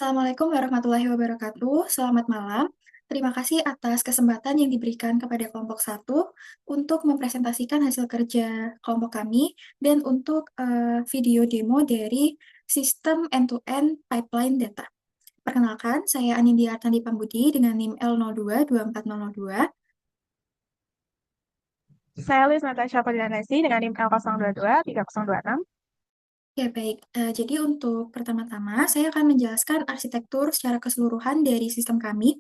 Assalamualaikum warahmatullahi wabarakatuh. Selamat malam. Terima kasih atas kesempatan yang diberikan kepada kelompok satu untuk mempresentasikan hasil kerja kelompok kami dan untuk video demo dari sistem end-to-end pipeline data. Perkenalkan, saya Anindya Artandi Pambudi dengan NIM L02-24002. Saya Liz Natasha Padianesi dengan NIM L022-3026. Ya, baik. Jadi untuk pertama-tama, saya akan menjelaskan arsitektur secara keseluruhan dari sistem kami.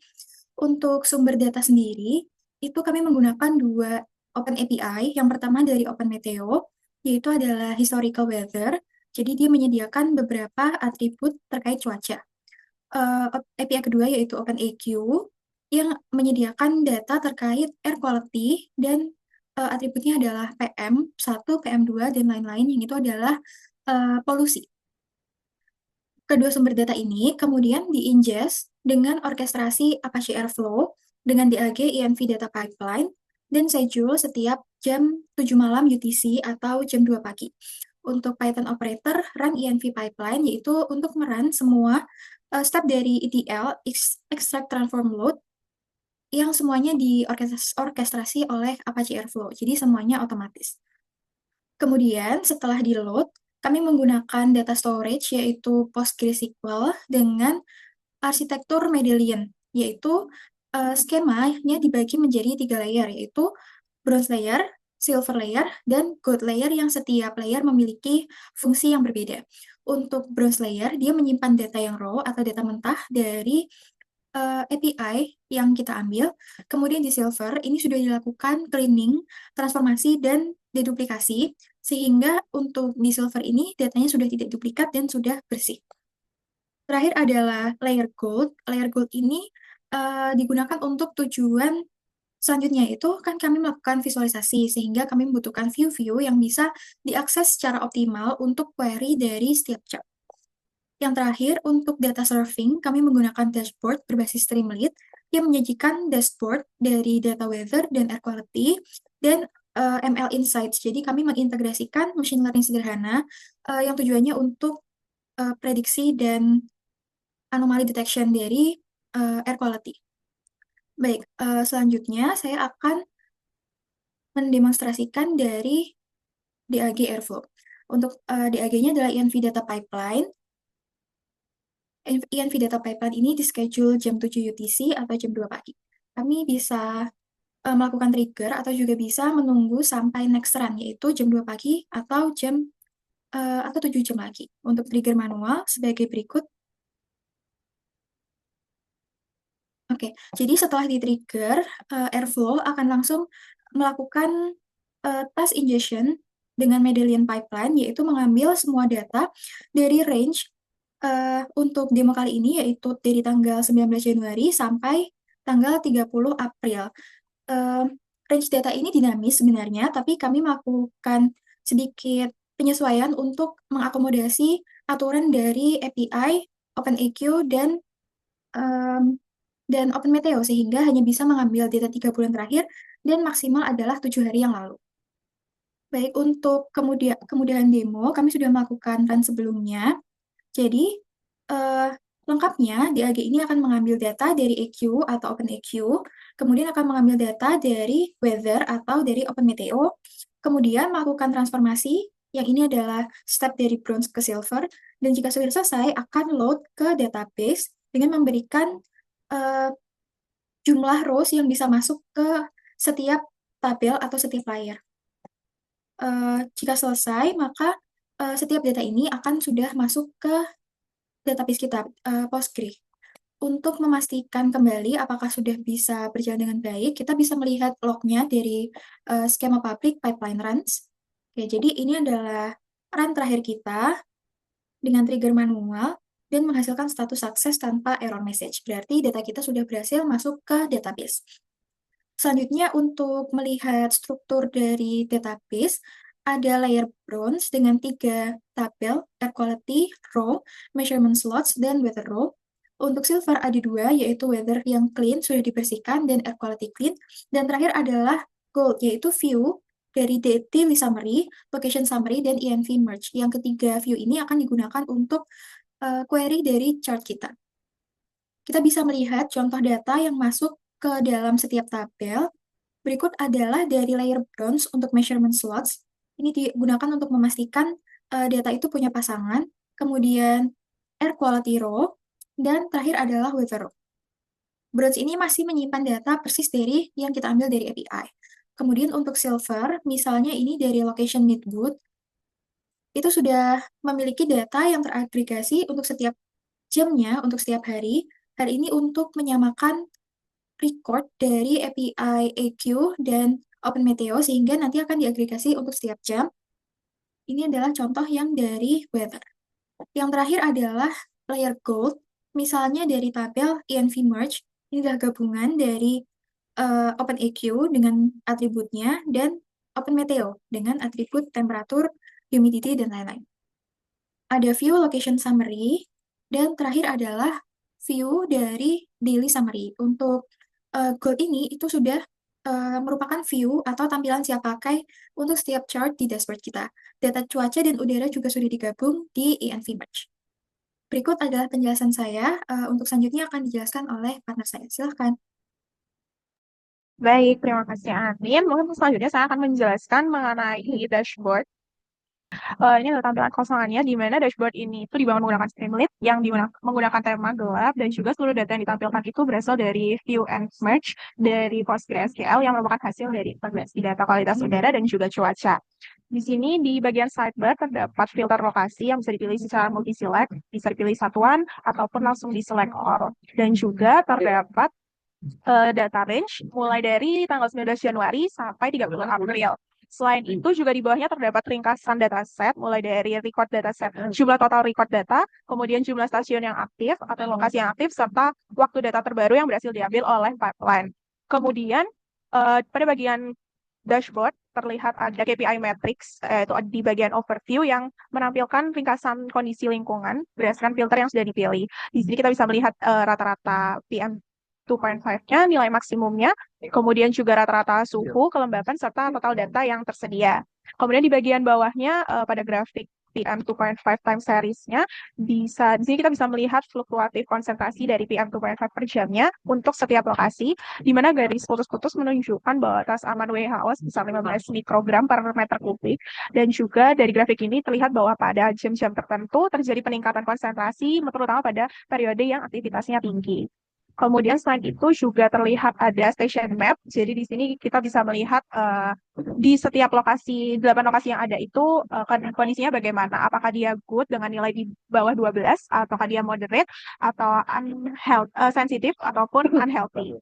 Untuk sumber data sendiri, itu kami menggunakan dua Open API. Yang pertama dari Open Meteo, yaitu adalah historical weather. Jadi dia menyediakan beberapa atribut terkait cuaca. API kedua yaitu OpenAQ, yang menyediakan data terkait air quality dan atributnya adalah PM1, PM2, dan lain-lain, yang itu adalah polusi. Kedua sumber data ini kemudian di-ingest dengan orkestrasi Apache Airflow dengan DAG ENV Data Pipeline dan schedule setiap jam 7 malam UTC atau jam 2 pagi. Untuk Python operator run ENV pipeline yaitu untuk merun semua step dari ETL, extract transform load, yang semuanya diorkestrasi oleh Apache Airflow. Jadi semuanya otomatis. Kemudian setelah di-load, kami menggunakan data storage yaitu PostgreSQL dengan arsitektur Medallion, yaitu skemanya dibagi menjadi 3 layer, yaitu bronze layer, silver layer, dan gold layer, yang setiap layer memiliki fungsi yang berbeda. Untuk bronze layer, dia menyimpan data yang raw atau data mentah dari API yang kita ambil. Kemudian di silver, ini sudah dilakukan cleaning, transformasi, dan deduplikasi, sehingga untuk di silver ini datanya sudah tidak duplikat dan sudah bersih. Terakhir adalah layer gold. Layer gold ini digunakan untuk tujuan selanjutnya, itu kan kami melakukan visualisasi, sehingga kami membutuhkan view-view yang bisa diakses secara optimal untuk query dari setiap chart. Yang terakhir, untuk data serving, kami menggunakan dashboard berbasis Streamlit yang menyajikan dashboard dari data weather dan air quality dan ML Insights. Jadi kami mengintegrasikan machine learning sederhana yang tujuannya untuk prediksi dan anomali detection dari air quality. Baik, selanjutnya saya akan mendemonstrasikan dari DAG Airflow. Untuk DAG-nya adalah ENV Data Pipeline. ENV Data Pipeline ini di schedule jam 7 UTC atau jam 2 pagi. Kami bisa melakukan trigger atau juga bisa menunggu sampai next run, yaitu jam 2 pagi atau 7 jam lagi. Untuk trigger manual sebagai berikut. Oke, jadi setelah di-trigger, Airflow akan langsung melakukan task ingestion dengan Medallion Pipeline, yaitu mengambil semua data dari range untuk demo kali ini, yaitu dari tanggal 19 Januari sampai tanggal 30 April. Range data ini dinamis sebenarnya, tapi kami melakukan sedikit penyesuaian untuk mengakomodasi aturan dari API, OpenAQ, dan Open Meteo, sehingga hanya bisa mengambil data 3 bulan terakhir dan maksimal adalah 7 hari yang lalu. Baik, untuk kemudahan demo, kami sudah melakukan run sebelumnya. Jadi, lengkapnya, DAG ini akan mengambil data dari EQ atau OpenAQ, kemudian akan mengambil data dari weather atau dari Open Meteo, kemudian melakukan transformasi, yang ini adalah step dari bronze ke silver, dan jika sudah selesai, akan load ke database dengan memberikan jumlah rows yang bisa masuk ke setiap tabel atau setiap layer. Jika selesai, maka setiap data ini akan sudah masuk ke database kita, Postgre. Untuk memastikan kembali apakah sudah bisa berjalan dengan baik, kita bisa melihat lognya dari skema public pipeline runs. Oke, jadi ini adalah run terakhir kita dengan trigger manual dan menghasilkan status sukses tanpa error message. Berarti data kita sudah berhasil masuk ke database. Selanjutnya, untuk melihat struktur dari database, ada layer bronze dengan 3 tabel, air quality, row, measurement slots, dan weather row. Untuk silver ada 2, yaitu weather yang clean, sudah dibersihkan, dan air quality clean. Dan terakhir adalah gold, yaitu view dari daily summary, location summary, dan ENV merge. Yang ketiga view ini akan digunakan untuk query dari chart kita. kita bisa melihat contoh data yang masuk ke dalam setiap tabel. Berikut adalah dari layer bronze untuk measurement slots. Ini digunakan untuk memastikan data itu punya pasangan. Kemudian air quality row. Dan terakhir adalah weather row. Bronze ini masih menyimpan data persis dari yang kita ambil dari API. Kemudian untuk silver, misalnya ini dari location midboot, itu sudah memiliki data yang teragregasi untuk setiap jamnya, untuk setiap hari. Hal ini untuk menyamakan record dari API AQ dan OpenMeteo sehingga nanti akan diagregasi untuk setiap jam. Ini adalah contoh yang dari weather. Yang terakhir adalah layer gold, misalnya dari tabel ENV merge. Ini adalah gabungan dari OpenAQ dengan atributnya dan OpenMeteo dengan atribut temperatur, humidity, dan lain-lain. Ada view location summary, dan terakhir adalah view dari daily summary. Untuk gold ini itu sudah merupakan view atau tampilan siap pakai untuk setiap chart di dashboard kita. Data cuaca dan udara juga sudah digabung di ENV Merge. Berikut adalah penjelasan saya. Untuk selanjutnya akan dijelaskan oleh partner saya. Silahkan. Baik, terima kasih Anin. Mungkin selanjutnya saya akan menjelaskan mengenai dashboard. Ini adalah tampilan kosongannya, di mana dashboard ini itu dibangun menggunakan Streamlit yang menggunakan tema gelap, dan juga seluruh data yang ditampilkan itu berasal dari view and merge dari PostgreSQL yang merupakan hasil dari integrasi data kualitas udara dan juga cuaca. Di sini di bagian sidebar terdapat filter lokasi yang bisa dipilih secara multi-select, bisa dipilih satuan ataupun langsung di select all. Dan juga terdapat data range mulai dari tanggal 19 Januari sampai 30 April. Selain itu juga di bawahnya terdapat ringkasan dataset mulai dari record dataset, jumlah total record data, kemudian jumlah stasiun yang aktif atau lokasi yang aktif, serta waktu data terbaru yang berhasil diambil oleh pipeline. Kemudian pada bagian dashboard terlihat ada KPI metrics, yaitu di bagian overview yang menampilkan ringkasan kondisi lingkungan berdasarkan filter yang sudah dipilih. Di sini kita bisa melihat rata-rata PM 2.5-nya, nilai maksimumnya, kemudian juga rata-rata suhu, kelembapan, serta total data yang tersedia. Kemudian di bagian bawahnya pada grafik PM 2.5 time series-nya, di sini kita bisa melihat fluktuatif konsentrasi dari PM 2.5 per jamnya untuk setiap lokasi, di mana garis putus-putus menunjukkan bahwa batas aman WHO sebesar 15 mikrogram per meter kubik, dan juga dari grafik ini terlihat bahwa pada jam-jam tertentu terjadi peningkatan konsentrasi, terutama pada periode yang aktivitasnya tinggi. Kemudian selain itu juga terlihat ada station map. Jadi di sini kita bisa melihat di setiap lokasi, 8 lokasi yang ada itu kondisinya bagaimana. Apakah dia good dengan nilai di bawah 12, ataukah dia moderate, atau sensitif, ataupun unhealthy.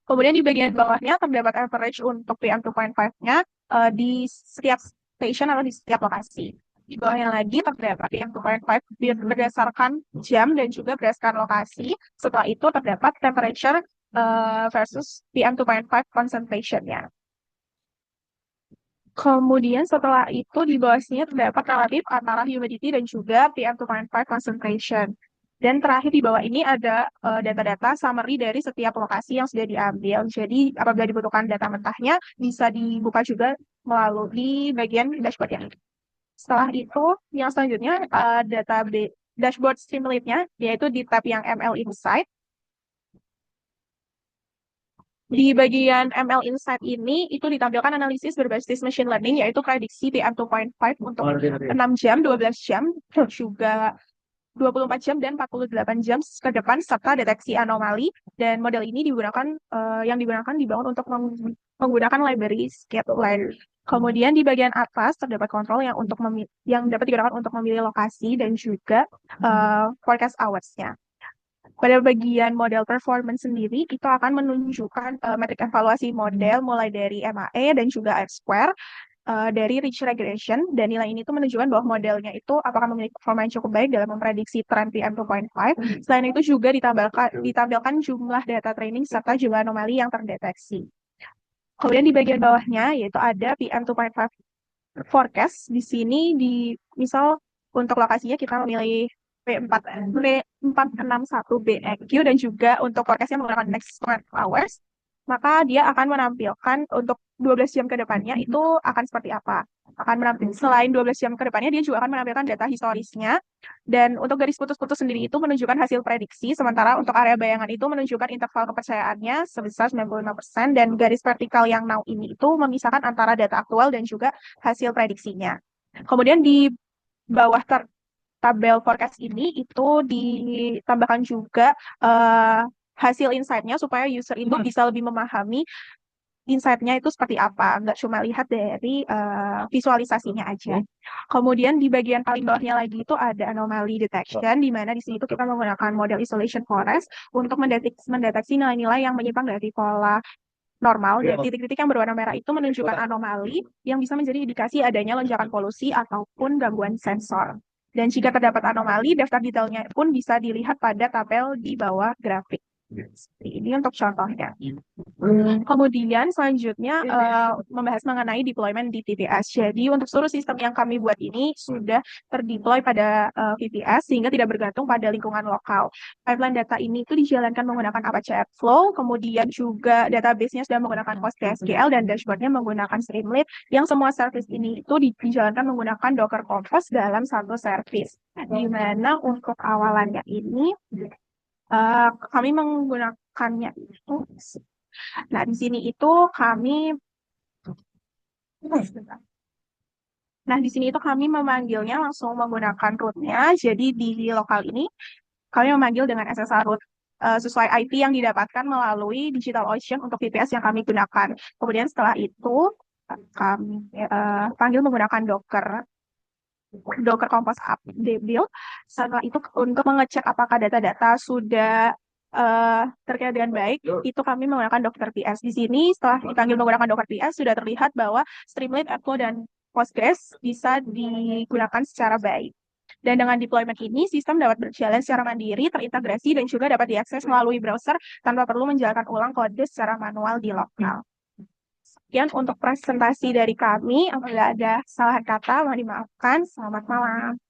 Kemudian di bagian bawahnya terdapat average untuk PM 2.5-nya di setiap station atau di setiap lokasi. Di bawahnya lagi terdapat PM 2.5 berdasarkan jam dan juga berdasarkan lokasi. Setelah itu terdapat temperature versus PM 2.5 concentration-nya. Kemudian setelah itu di bawahnya terdapat relatif antara humidity dan juga PM 2.5 concentration. Dan terakhir di bawah ini ada data-data summary dari setiap lokasi yang sudah diambil. Jadi apabila dibutuhkan data mentahnya bisa dibuka juga melalui bagian dashboard yang ini. Setelah itu, yang selanjutnya data dashboard Streamlit-nya, yaitu di tab yang ML Insight. Di bagian ML Insight ini, itu ditampilkan analisis berbasis machine learning, yaitu prediksi PM 2.5 untuk 6 jam, 12 jam, juga 24 jam dan 48 jam ke depan, serta deteksi anomali. Dan model ini yang digunakan dibangun untuk menggunakan library Skitline. Kemudian di bagian atas terdapat kontrol yang dapat digunakan untuk memilih lokasi dan juga forecast hours-nya. Pada bagian model performance sendiri, itu akan menunjukkan metrik evaluasi model mulai dari MAE dan juga R-square dari Ridge Regression, dan nilai ini tuh menunjukkan bahwa modelnya itu apakah memiliki performa yang cukup baik dalam memprediksi tren PM 2.5. Selain itu juga ditampilkan jumlah data training serta jumlah anomali yang terdeteksi. Kemudian di bagian bawahnya yaitu ada PM 2.5 forecast. Di sini misal untuk lokasinya kita memilih P461BEQ dan juga untuk forecastnya menggunakan next 12 hours, maka dia akan menampilkan untuk 12 jam ke depannya itu akan seperti apa. akan menampilkan selain 12 jam ke depannya, dia juga akan menampilkan data historisnya. Dan untuk garis putus-putus sendiri itu menunjukkan hasil prediksi, sementara untuk area bayangan itu menunjukkan interval kepercayaannya sebesar 95%, dan garis vertikal yang now ini itu memisahkan antara data aktual dan juga hasil prediksinya. Kemudian di bawah tabel forecast ini itu ditambahkan juga hasil insight-nya supaya user itu bisa lebih memahami insight-nya itu seperti apa, nggak cuma lihat dari visualisasinya aja. Kemudian di bagian paling bawahnya lagi itu ada anomaly detection, di mana di sini itu kita menggunakan model isolation forest untuk mendeteksi nilai-nilai yang menyimpang dari pola normal, dan titik-titik yang berwarna merah itu menunjukkan anomali yang bisa menjadi indikasi adanya lonjakan polusi ataupun gangguan sensor. Dan jika terdapat anomali, daftar detailnya pun bisa dilihat pada tabel di bawah grafik. Ini untuk contohnya. Kemudian selanjutnya membahas mengenai deployment di VPS. Jadi untuk seluruh sistem yang kami buat ini sudah terdeploy pada VPS sehingga tidak bergantung pada lingkungan lokal. Pipeline data ini itu dijalankan menggunakan Apache Airflow, kemudian juga database-nya sudah menggunakan PostgreSQL dan dashboard-nya menggunakan Streamlit, yang semua service ini itu dijalankan menggunakan Docker Compose dalam satu service. Di mana untuk awalannya ini kami menggunakannya itu. Nah, di sini itu kami Nah, di sini itu kami memanggilnya langsung menggunakan root-nya. Jadi di lokal ini kami memanggil dengan SSH root sesuai IP yang didapatkan melalui DigitalOcean untuk VPS yang kami gunakan. Kemudian setelah itu kami panggil menggunakan Docker Compose build. Setelah itu untuk mengecek apakah data-data sudah terkait dengan baik, itu kami menggunakan Docker PS. Di sini setelah dipanggil menggunakan Docker PS sudah terlihat bahwa Streamlit, Airflow, dan Postgres bisa digunakan secara baik. Dan dengan deployment ini, sistem dapat berjalan secara mandiri, terintegrasi, dan juga dapat diakses melalui browser tanpa perlu menjalankan ulang kode secara manual di lokal. Sekian untuk presentasi dari kami. Apabila ada salah kata, mohon dimaafkan. Selamat malam.